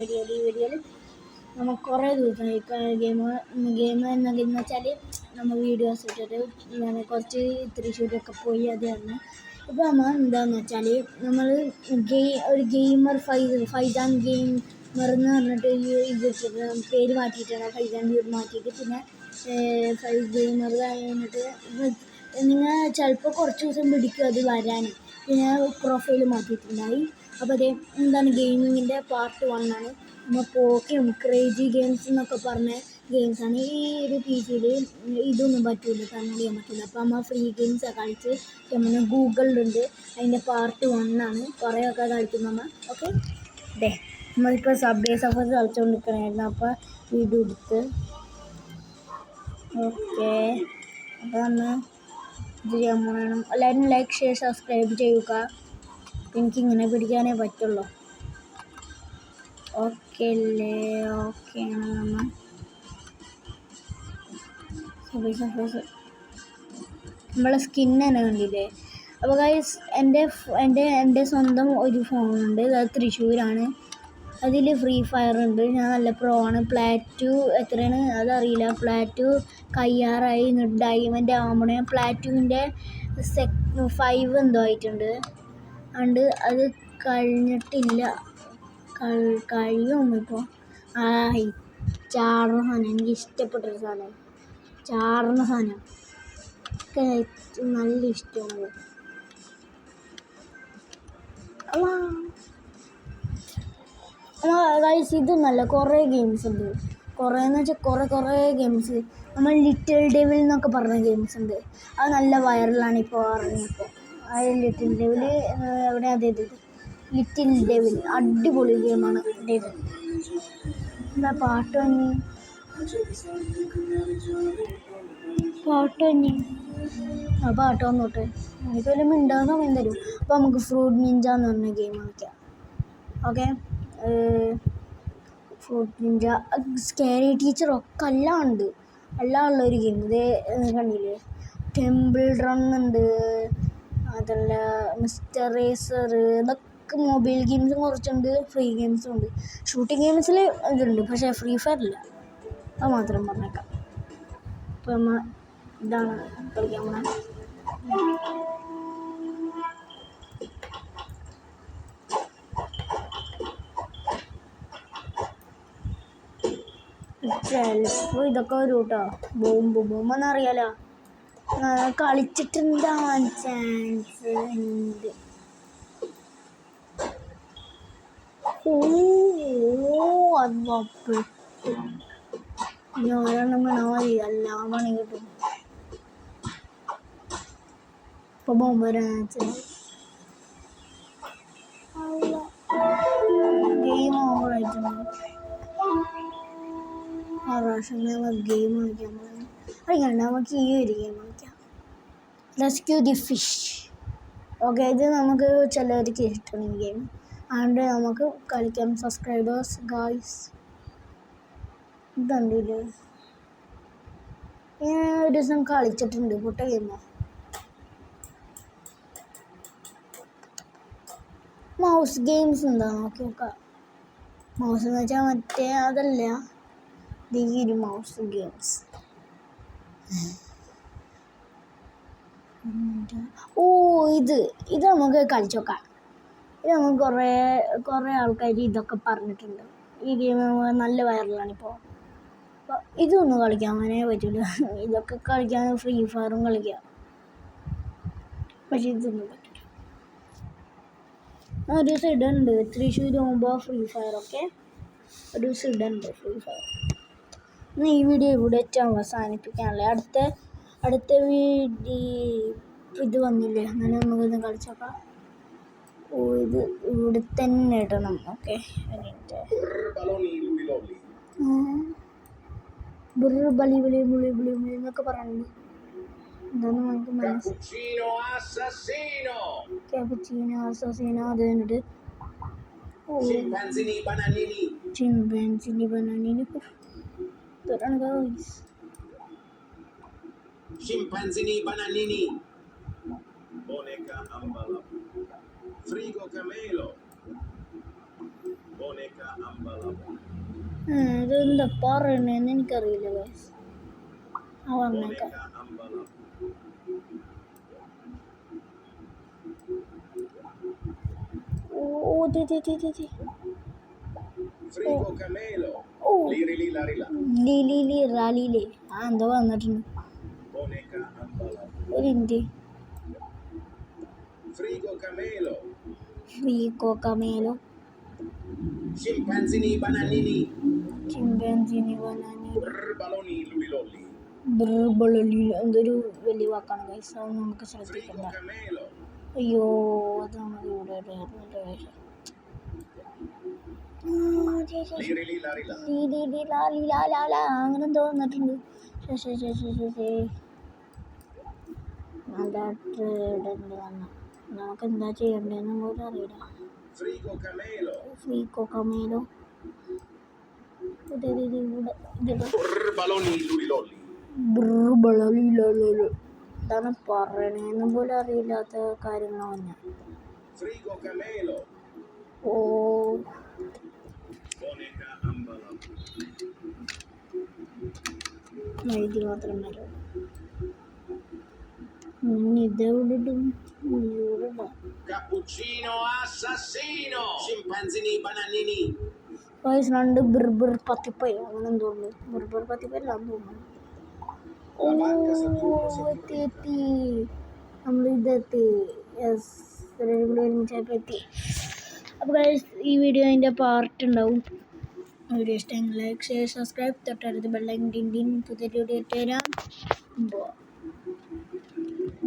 വീഡിയോയിൽ നമ്മൾ കുറേ ദിവസമായി ഗെയിം എന്ന് വെച്ചാൽ നമ്മൾ വീഡിയോസ് ഇട്ടിട്ട് കുറച്ച് തൃശ്ശൂരൊക്കെ പോയി അത് തന്നെ. ഇപ്പോൾ നമ്മൾ എന്താണെന്ന് വെച്ചാൽ നമ്മൾ ഒരു ഗെയിമർ ഫൈസാൻ ഗെയിമർ എന്ന് പറഞ്ഞിട്ട് ഇത് ഇട്ടിട്ട് പേര് മാറ്റിയിട്ടാണ് ഫൈസാൻ മാറ്റിയിട്ട് പിന്നെ ഫൈസ് ഗെയിമർ കഴിഞ്ഞിട്ട് നിങ്ങൾ ചിലപ്പോൾ കുറച്ച് ദിവസം പിടിക്കും അത് വരാൻ. പിന്നെ പ്രൊഫൈൽ മാറ്റിയിട്ടുണ്ടായി. അപ്പോൾ അതേ എന്താണ് ഗെയിമിങ്ങിൻ്റെ പാർട്ട് 1 ആണ്. നമ്മൾ പോക്കെയും ക്രേജി ഗെയിംസ് എന്നൊക്കെ പറഞ്ഞ ഗെയിംസാണ്. ഈ ഒരു PC-യിൽ ഇതൊന്നും പറ്റില്ല, ഡൗൺലോഡ് ചെയ്യാൻ പറ്റില്ല. അപ്പോൾ നമ്മൾ ഫ്രീ ഗെയിംസൊക്കെ കളിച്ച് നമ്മൾ ഗൂഗിളിലുണ്ട്. അതിൻ്റെ പാർട്ട് 1 ആണ്. കുറേയൊക്കെ കളിക്കും നമ്മൾ. ഓക്കെ അതെ, നമ്മളിപ്പോൾ സബ്വേ സർഫേഴ്സ് കളിച്ചുകൊണ്ടിരിക്കണമായിരുന്നു. അപ്പോൾ വീഡിയോ എടുത്ത് ഓക്കെ. അപ്പോൾ നമ്മൾ ഇത് ചെയ്യാൻ പോകണം. എല്ലാവരും ലൈക്ക് ഷെയർ സബ്സ്ക്രൈബ് ചെയ്യുക. എനിക്കിങ്ങനെ പിടിക്കാനേ പറ്റുള്ളൂ. ഓക്കെ അല്ലേ? ഓക്കെയാണ് നമ്മൾ നമ്മളെ സ്കിൻ തന്നെ കണ്ടില്ലേ? അപ്പോൾ ഗൈസ് എൻ്റെ സ്വന്തം ഒരു ഫോണുണ്ട്. അത് തൃശ്ശൂരാണ്. അതിൽ ഫ്രീ ഫയർ ഉണ്ട്. ഞാൻ നല്ല പ്രോ ആണ്. പ്ലാറ്റു എത്രയാണ് അതറിയില്ല. പ്ലാറ്റു കയ്യാറായി. ഡയമണ്ട് ആവുമ്പോൾ പ്ലാറ്റുവിൻ്റെ 5 എന്തോ ആയിട്ടുണ്ട്. അതുകൊണ്ട് അത് കഴിഞ്ഞിട്ടില്ല, കഴിയും ഇപ്പോൾ. ചാടുന്ന സാധനം എനിക്ക് ഇഷ്ടപ്പെട്ടൊരു സാധനം, ചാടുന്ന സാധനം ഒക്കെ നല്ല ഇഷ്ടമാണ്. ഗൈസ് ഇതൊന്നല്ല, കുറേ ഗെയിംസ് ഉണ്ട്. കുറേന്ന് വെച്ചാൽ കുറേ ഗെയിംസ്. നമ്മൾ ലിറ്റിൽ ഡെവിൽ എന്നൊക്കെ പറഞ്ഞ ഗെയിംസ് ഉണ്ട്. അത് നല്ല വൈറലാണ് ഇപ്പോൾ ഇറങ്ങിയപ്പോൾ. ആ ലിറ്റിൽ ഡെവിൽ എവിടെ അതേത് ലിറ്റിൽ ഡെവിൽ അടിപൊളി ഗെയിമാണ്. ഡെവിൽ എന്താ പാട്ട് ആ പാട്ട് വന്നോട്ടെ. എനിക്ക് വല്ല മിണ്ടാൻ സമയം തരും. അപ്പോൾ നമുക്ക് ഫ്രൂട്ട് നിഞ്ച എന്ന് പറഞ്ഞ ഗെയിം കളിക്കാം. Okay, fruit Ninja, scary teacher ഒക്കെ എല്ലാം ഉള്ളൊരു ഗെയിം. ഇത് കണ്ടില്ലേ? ടെമ്പിൾ റൺ ഉണ്ട്, അതല്ല മിസ്റ്റർ റേസർ, ഇതൊക്കെ മൊബൈൽ ഗെയിംസും കുറച്ചുണ്ട്, ഫ്രീ ഗെയിംസും ഉണ്ട്. ഷൂട്ടിംഗ് ഗെയിംസിൽ ഇതുണ്ട്, പക്ഷേ ഫ്രീ ഫയർ ഇല്ല. അത് മാത്രം പറഞ്ഞേക്കാം. അപ്പോൾ നമ്മൾ ഇതാണ് കളിക്കാൻ പോണേ. ചിലപ്പോൾ ഇതൊക്കെ വരും കേട്ടോ. ബോംബെന്നറിയാലോ, കളിച്ചിട്ടുണ്ടാവാൻ ചാൻസ് ഉണ്ട്. അത് പെട്ടു. ഇനി ഒരെണ്ണം വേണോ മതി, എല്ലാം പണി കിട്ടും. ഇപ്പോൾ ബോംബ് വരാൻ ഗെയിം ഓവറായിട്ടുണ്ട്. ആ പ്രാവശ്യം നമ്മൾ ഗെയിം കളിക്കാൻ പോകുന്നത് അറിയാണ്ട് നമുക്ക് ഈ ഒരു ഗെയിം കളിക്കാം, റെസ്ക്യൂ ദി ഫിഷ്. ഓക്കെ, ഇത് നമുക്ക് ചിലർക്ക് ഇഷ്ടമാണ് ഈ ഗെയിം, അതുകൊണ്ട് നമുക്ക് കളിക്കാം. സബ്സ്ക്രൈബേഴ്സ് ഗായ്സ് ഇതുണ്ടല്ലേ, ഞാൻ ഒരു ദിവസം കളിച്ചിട്ടുണ്ട്. പൊട്ട ഗെയിമോ. മൗസ് ഗെയിംസ് എന്താ നോക്കി നോക്കാം. മൗസ് എന്ന് വെച്ചാൽ മറ്റേ അതല്ല, ഒരു മൗസ് ഗെയിംസ്. ഇത് നമുക്ക് കളിച്ചു നോക്കാം. ഇത് നമുക്ക് കുറേ ആൾക്കാർ ഇതൊക്കെ പറഞ്ഞിട്ടുണ്ട്. ഈ ഗെയിം നല്ല വൈറലാണിപ്പോൾ. അപ്പോൾ ഇതൊന്നും കളിക്കാൻ അങ്ങനെ പറ്റില്ല. ഇതൊക്കെ കളിക്കാൻ ഫ്രീ ഫയറും കളിക്കാം, പക്ഷേ ഇതൊന്നും പറ്റില്ല. ഒരു ദിവസം ഇടുന്നുണ്ട് തൃശ്ശൂർ പോകുമ്പോൾ ഫ്രീ ഫയർ. ഒക്കെ ഒരു ദിവസം ഇടുന്നുണ്ട് ഫ്രീ ഫയർ. ഈ വീഡിയോ ഇവിടെ വെച്ച് അവസാനിപ്പിക്കാനല്ലേ. അടുത്ത വീഡിയോ ഇത് വന്നില്ലേ, അങ്ങനെ നമുക്കിന്ന് കളിച്ചോക്കാം. ഇത് ഇവിടെ തന്നെ ഇടണം. ഓക്കെ, ബലി എന്നൊക്കെ പറയുന്നത് എന്താണെന്ന് നമുക്ക് ക്യാപുച്ചീനോ അസസീനോ അത് കണ്ടിട്ട് ചിമ്പാൻസിനി ബനാനിനി Scimpanzini bananini, Boneca ambala, Frigo camelo, Boneca ambalamo. ഇതെന്താ പറയണേന്ന് എനിക്കറിയില്ല ഗൈസ്. ആ പറഞ്ഞേക്കാം. Boneca ambalamo. ഓ ദേ. Frigo camelo. ഓ Liri larila. ലിലി റാലിയിലെ എന്തോ വന്നിട്ടുണ്ട്. Boneca ambalamo. ഒരു India Frigo camelo. ഫ്രീക്കോ കമേലോ Scimpanzini bananini. ചിമ്പാൻസിനി ബനാനി Baloni lulilolli. ബ്രബളി എന്തൊരു വലിയ വാക്കാണ് ഗൈസ്. അത് നമുക്ക് Frigo ശ്രദ്ധിക്കണ്ട. camelo. അയ്യോ അത് നമുക്ക് ഇവിടെ Liri larila. അങ്ങനെ എന്തോ വന്നിട്ടുണ്ട്. ശരി നല്ല ട്രേഡുണ്ട് വന്ന. നമുക്ക് എന്താ ചെയ്യണ്ടേന്ന് പോലും അറിയില്ല. Frigo camelo. ഫ്രീക്കോ കമേലോ Baloni lulilolli. എന്താണ് പറയണേന്ന് പോലും അറിയില്ലാത്ത കാര്യങ്ങളാണ്. Frigo camelo. ഓ Boneca ambalamo. എഴുതി മാത്രം വരും. ഇതെവിടെ ഇടും? Cappuccino assassino. Scimpanzini bananini. വയസ്സ് രണ്ട് ബിർബിർ പത്തിപ്പൈ അങ്ങനെ എന്തോ ഉണ്ട്. ബിർബിർ പത്തിപ്പല്ലാന്ന് തോന്നുന്നു. എത്തി നമ്മളിതെത്തി. യെസ് ഒരുമിച്ചപ്പോൾ എത്തി. അപ്പോൾ ഈ വീഡിയോ അതിൻ്റെ പാർട്ട് ഉണ്ടാവും. വീഡിയോ ഇഷ്ടമെങ്കിൽ ലൈക്ക് ഷെയർ സബ്സ്ക്രൈബ് തൊട്ടടുത്ത് ബെല്ലൈക്കൻ പുതിയ വീഡിയോ ഇട്ട് തരാം.